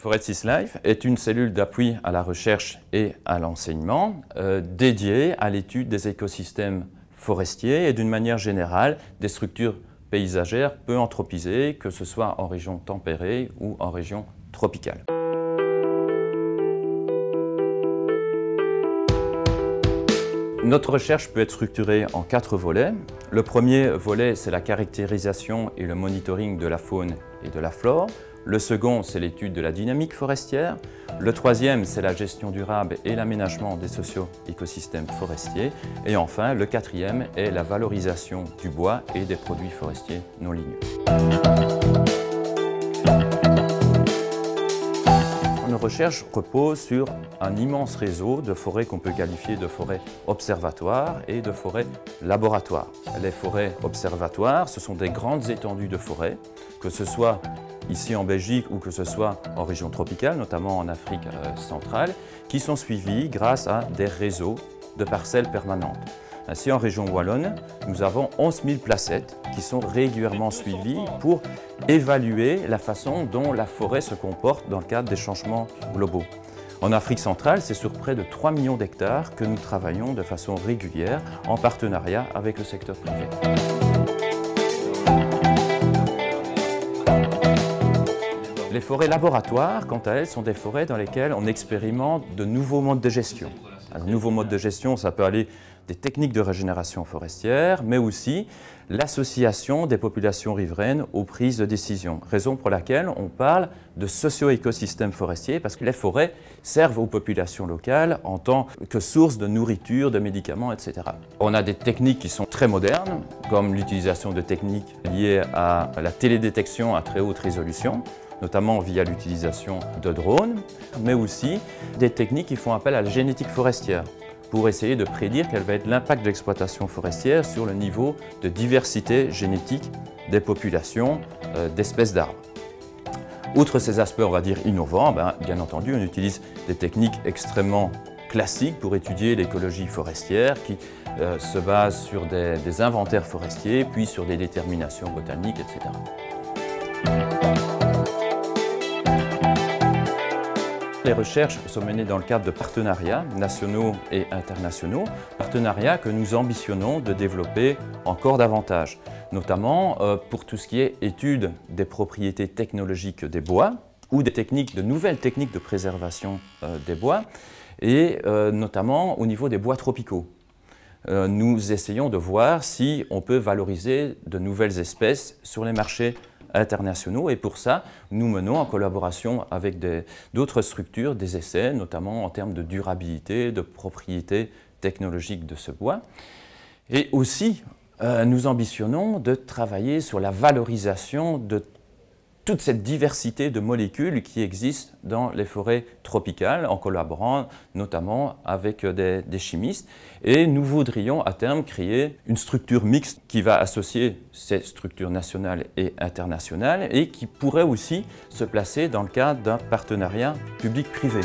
Forestis Life est une cellule d'appui à la recherche et à l'enseignement dédiée à l'étude des écosystèmes forestiers et d'une manière générale des structures paysagères peu anthropisées, que ce soit en région tempérée ou en région tropicale. Notre recherche peut être structurée en 4 volets. Le premier volet, c'est la caractérisation et le monitoring de la faune et de la flore. Le second, c'est l'étude de la dynamique forestière. Le troisième, c'est la gestion durable et l'aménagement des socio-écosystèmes forestiers. Et enfin, le quatrième est la valorisation du bois et des produits forestiers non ligneux. Notre recherche repose sur un immense réseau de forêts qu'on peut qualifier de forêts observatoires et de forêts laboratoires. Les forêts observatoires, ce sont des grandes étendues de forêts, que ce soit ici en Belgique ou que ce soit en région tropicale, notamment en Afrique centrale, qui sont suivies grâce à des réseaux de parcelles permanentes. Ainsi, en région wallonne, nous avons 11 000 placettes qui sont régulièrement suivies pour évaluer la façon dont la forêt se comporte dans le cadre des changements globaux. En Afrique centrale, c'est sur près de 3 millions d'hectares que nous travaillons de façon régulière en partenariat avec le secteur privé. Les forêts laboratoires, quant à elles, sont des forêts dans lesquelles on expérimente de nouveaux modes de gestion. Un nouveau mode de gestion, ça peut aller des techniques de régénération forestière, mais aussi l'association des populations riveraines aux prises de décision. Raison pour laquelle on parle de socio-écosystèmes forestiers, parce que les forêts servent aux populations locales en tant que source de nourriture, de médicaments, etc. On a des techniques qui sont très modernes, comme l'utilisation de techniques liées à la télédétection à très haute résolution, notamment via l'utilisation de drones, mais aussi des techniques qui font appel à la génétique forestière, pour essayer de prédire quel va être l'impact de l'exploitation forestière sur le niveau de diversité génétique des populations d'espèces d'arbres. Outre ces aspects, on va dire, innovants, bien entendu, on utilise des techniques extrêmement classiques pour étudier l'écologie forestière qui se basent sur des inventaires forestiers, puis sur des déterminations botaniques, etc. Les recherches sont menées dans le cadre de partenariats nationaux et internationaux, partenariats que nous ambitionnons de développer encore davantage, notamment pour tout ce qui est étude des propriétés technologiques des bois ou de nouvelles techniques de préservation des bois, et notamment au niveau des bois tropicaux. Nous essayons de voir si on peut valoriser de nouvelles espèces sur les marchés internationaux, et pour ça, nous menons en collaboration avec d'autres structures des essais, notamment en termes de durabilité, de propriétés technologiques de ce bois. Et aussi, nous ambitionnons de travailler sur la valorisation de toute cette diversité de molécules qui existent dans les forêts tropicales, en collaborant notamment avec des chimistes. Et nous voudrions à terme créer une structure mixte qui va associer ces structures nationales et internationales et qui pourrait aussi se placer dans le cadre d'un partenariat public-privé.